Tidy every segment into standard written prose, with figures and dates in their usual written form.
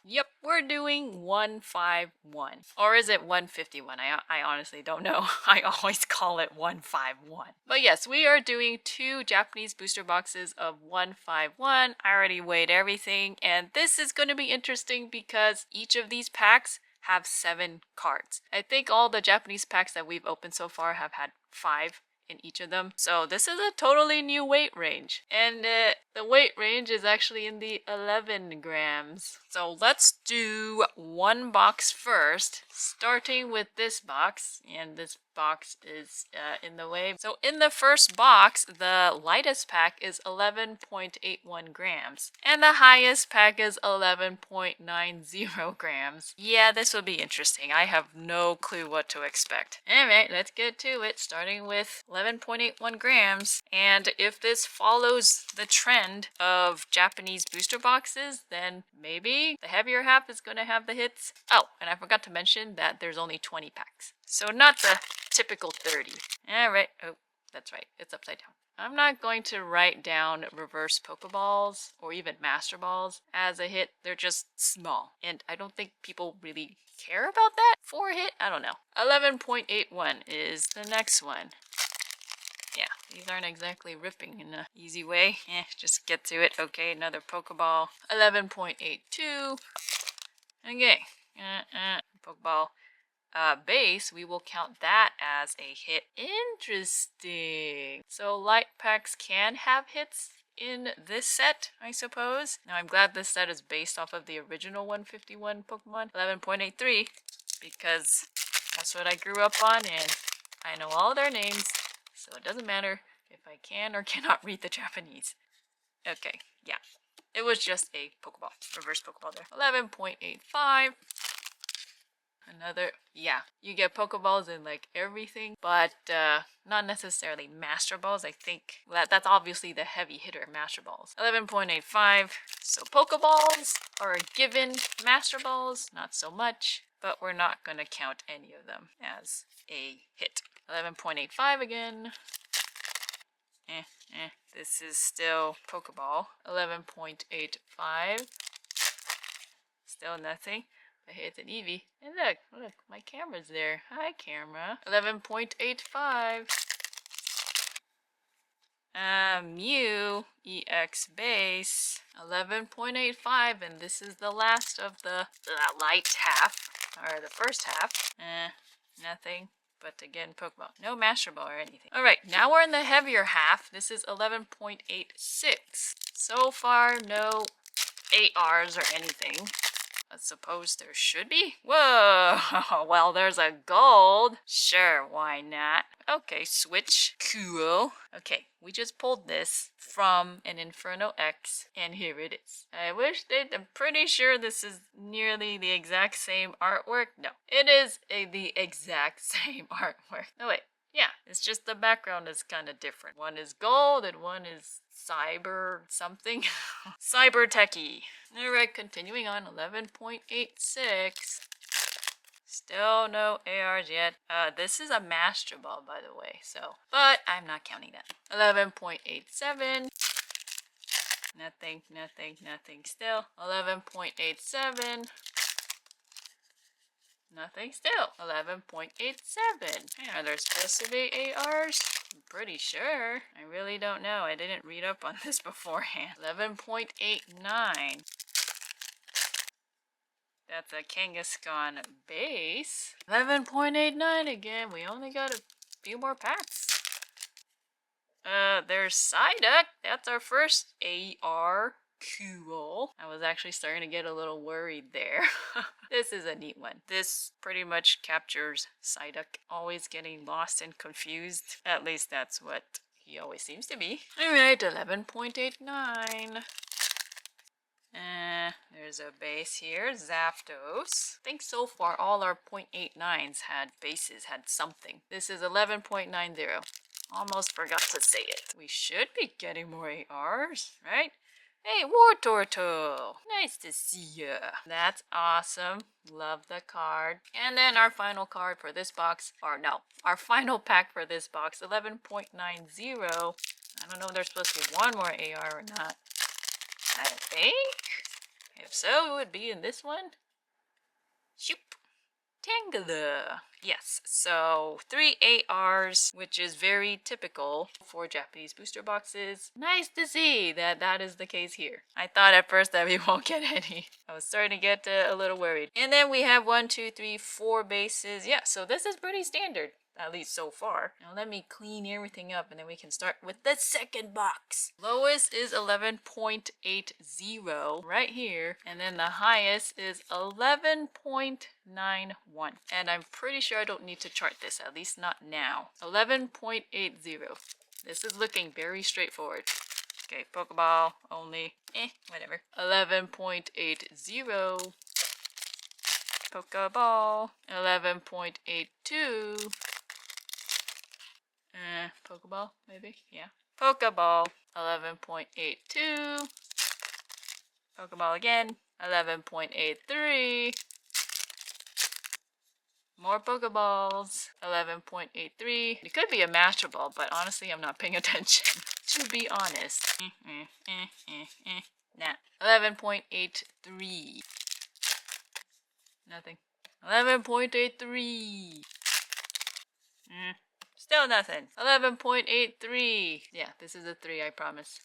Yep, we're doing 151. Or is it 151? I honestly don't know. I always call it 151. But yes, we are doing 2 Japanese booster boxes of 151. I already weighed everything, and this is going to be interesting because each of these packs have 7 cards. I think all the Japanese packs that we've opened so far have had 5 in each of them. So this is a totally new weight range. And the weight range is actually in the 11 grams. So let's do one box first, starting with this box. And this box is in the way. So in the first box, the lightest pack is 11.81 grams. And the highest pack is 11.90 grams. Yeah, this will be interesting. I have no clue what to expect. Alright, let's get to it, starting with 11.81 grams. And if this follows the trend of Japanese booster boxes, then maybe the heavier half is going to have the hits. Oh, and I forgot to mention that there's only 20 packs. So not the typical 30. Alright, oh, that's right, it's upside down. I'm not going to write down reverse Pokeballs or even Master Balls as a hit. They're just small. And I don't think people really care about that for a hit. I don't know. 11.81 is the next one. Yeah, these aren't exactly ripping in an easy way. Just get to it. Okay, another Pokeball. 11.82. Okay. Pokeball. Base, we will count that as a hit. Interesting. So light packs can have hits in this set, I suppose. Now I'm glad this set is based off of the original 151 Pokemon, 11.83, because that's what I grew up on and I know all their names, so it doesn't matter if I can or cannot read the Japanese. Okay, yeah. It was just a Pokeball, reverse Pokeball there. 11.85. Another, yeah, you get Pokeballs in like everything, but not necessarily Master Balls. I think that's obviously the heavy hitter, Master Balls. 11.85. So Pokeballs are a given. Master Balls, not so much, but we're not going to count any of them as a hit. 11.85 again. This is still Pokeball. 11.85. Still nothing. I hit an Eevee. And look, my camera's there. Hi, camera. 11.85. Mew EX base. 11.85, and this is the last of the light half, or the first half. Nothing. But again, Pokeball. No Master Ball or anything. Alright, now we're in the heavier half. This is 11.86. So far, no ARs or anything. I suppose there should be? Whoa! Well, there's a gold. Sure, why not? Okay, switch. Cool. Okay, we just pulled this from an Inferno X, and here it is. I'm pretty sure this is nearly the exact same artwork. No, it is the exact same artwork. Oh, wait. Yeah, it's just the background is kind of different. One is gold and one is cyber something. Cyber techie. Alright, continuing on. 11.86. Still no ARs yet. This is a Master Ball, by the way, so. But I'm not counting that. 11.87. Nothing, nothing, nothing still. 11.87. Nothing still. 11.87. Are there supposed to be ARs? I'm pretty sure. I really don't know. I didn't read up on this beforehand. 11.89. That's a Kangaskhan base. 11.89 again. We only got a few more packs. There's Psyduck. That's our first AR. Cool. I was actually starting to get a little worried there. This is a neat one. This pretty much captures Psyduck always getting lost and confused. At least that's what he always seems to be. Alright, 11.89. There's a base here, Zapdos. I think so far all our .89s had bases, had something. This is 11.90. Almost forgot to say it. We should be getting more ARs, right? Hey, War Turtle! Nice to see ya. That's awesome. Love the card. And then our final card for this box, or no, our final pack for this box, 11.90. I don't know if there's supposed to be one more AR or not. I think. If so, it would be in this one. Shoop. Tangela. Yes, so 3 ARs, which is very typical for Japanese booster boxes. Nice to see that that is the case here. I thought at first that we won't get any. I was starting to get a little worried. And then we have 1, 2, 3, 4 bases. Yeah, so this is pretty standard. At least so far. Now let me clean everything up and then we can start with the second box. Lowest is 11.80 right here. And then the highest is 11.91. And I'm pretty sure I don't need to chart this, at least not now. 11.80. This is looking very straightforward. Okay, Pokeball only. Whatever. 11.80. Pokeball. 11.82. Pokeball, maybe? Yeah. Pokeball, 11.82. Pokeball again, 11.83. More Pokeballs, 11.83. It could be a Master Ball, but honestly, I'm not paying attention, to be honest. Nah. 11.83. Nothing. 11.83. Still nothing. 11.83. Yeah, this is a 3, I promise.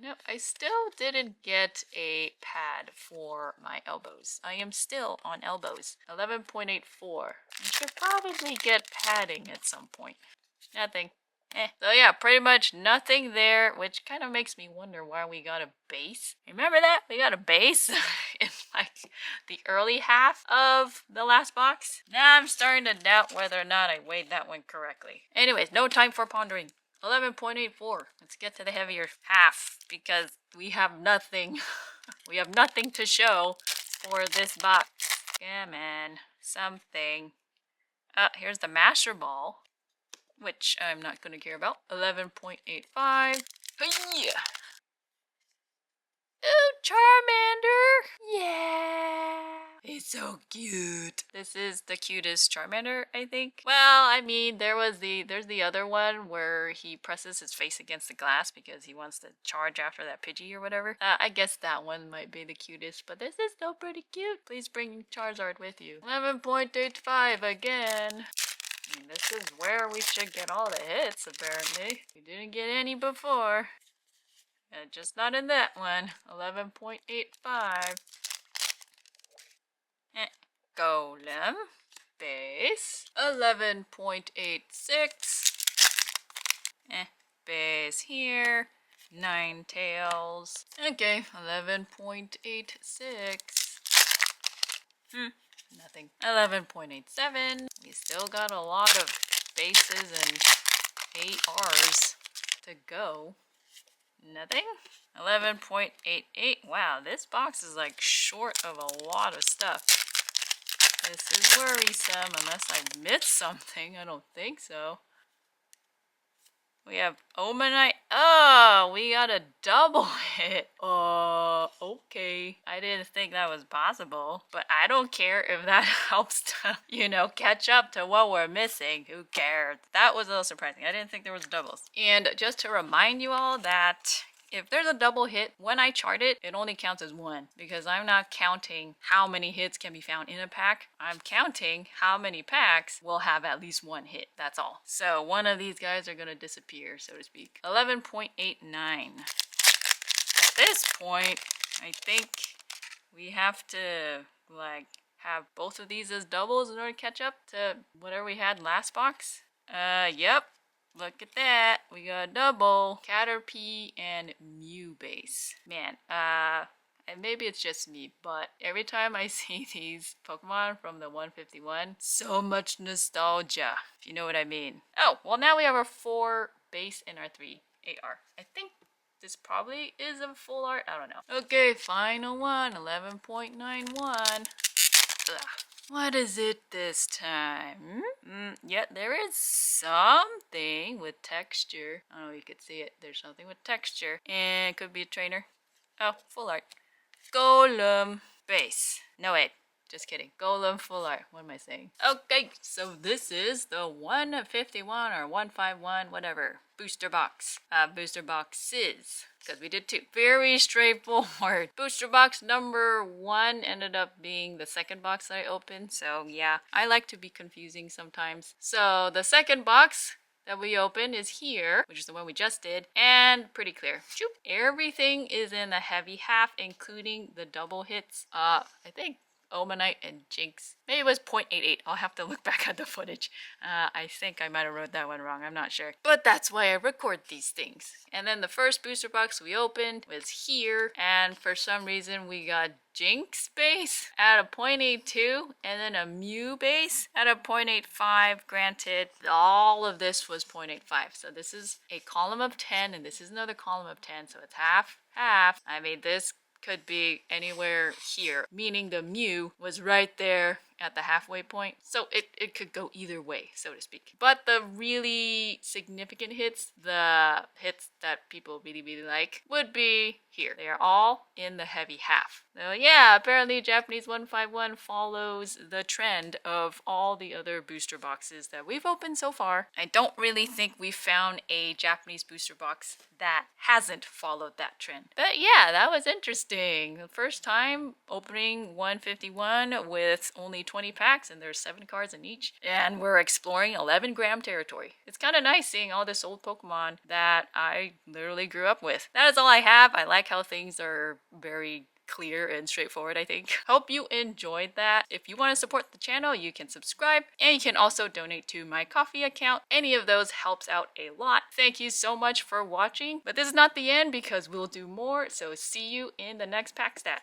No, I still didn't get a pad for my elbows. I am still on elbows. 11.84. I should probably get padding at some point. Nothing. So yeah, pretty much nothing there, which kind of makes me wonder why we got a base. Remember that? We got a base in like the early half of the last box. Now I'm starting to doubt whether or not I weighed that one correctly. Anyways, no time for pondering. 11.84. Let's get to the heavier half because we have nothing. We have nothing to show for this box. Come on, something. Here's the Master Ball, which I'm not going to care about. 11.85. Yeah. Oh, Charmander! Yeah! It's so cute. This is the cutest Charmander, I think. Well, I mean, there's the other one where he presses his face against the glass because he wants to charge after that Pidgey or whatever. I guess that one might be the cutest, but this is still pretty cute. Please bring Charizard with you. 11.85 again. This is where we should get all the hits, apparently. We didn't get any before. Just not in that one. 11.85. Golem. Base. 11.86. Base here. Ninetales. Okay, 11.86. Nothing. 11.87. We still got a lot of bases and ARs to go. Nothing. 11.88. Wow, this box is like short of a lot of stuff. This is worrisome unless I missed something. I don't think so. We have Omanite. Oh, we got a double hit. Okay. I didn't think that was possible, but I don't care if that helps to, catch up to what we're missing. Who cares? That was a little surprising. I didn't think there was doubles. And just to remind you all that if there's a double hit, when I chart it, it only counts as 1 because I'm not counting how many hits can be found in a pack. I'm counting how many packs will have at least 1 hit. That's all. So one of these guys are going to disappear, so to speak. 11.89. At this point, I think we have to have both of these as doubles in order to catch up to whatever we had last box. Yep. Look at that. We got a double. Caterpie and Mew base. Man, and maybe it's just me, but every time I see these Pokemon from the 151, so much nostalgia, if you know what I mean. Oh, well now we have our 4 base and our 3 AR. I think this probably is a full art. I don't know. Okay, final one. 11.91. What is it this time? Yeah, there is something with texture. I don't know if you could see it. There's something with texture. And it could be a trainer. Oh, full art. Golem. Base. No, wait. Just kidding. Golem full art. What am I saying? Okay, so this is the 151 or 151, whatever, booster box. Booster boxes. Because we did 2. Very straightforward. Booster box number 1 ended up being the second box that I opened. So yeah, I like to be confusing sometimes. So the second box that we opened is here, which is the one we just did, and pretty clear. Shoop. Everything is in the heavy half, including the double hits. I think Omanite and Jinx. Maybe it was 0.88. I'll have to look back at the footage. I think I might have wrote that one wrong. I'm not sure. But that's why I record these things. And then the first booster box we opened was here. And for some reason we got Jinx base at a 0.82 and then a Mew base at a 0.85. Granted, all of this was 0.85. So this is a column of 10 and this is another column of 10. So it's half. I mean, this could be anywhere here, meaning the Mew was right there at the halfway point. So it could go either way, so to speak. But the really significant hits, the hits that people really, really like, would be here. They are all in the heavy half. So yeah, apparently Japanese 151 follows the trend of all the other booster boxes that we've opened so far. I don't really think we found a Japanese booster box that hasn't followed that trend. But yeah, that was interesting. The first time opening 151 with only 20 packs and there's 7 cards in each. And we're exploring 11-gram territory. It's kind of nice seeing all this old Pokemon that I literally grew up with. That is all I have. I like how things are very clear and straightforward, I think. Hope you enjoyed that. If you want to support the channel, you can subscribe and you can also donate to my Ko-fi account. Any of those helps out a lot. Thank you so much for watching. But this is not the end because we'll do more. So see you in the next PackStat.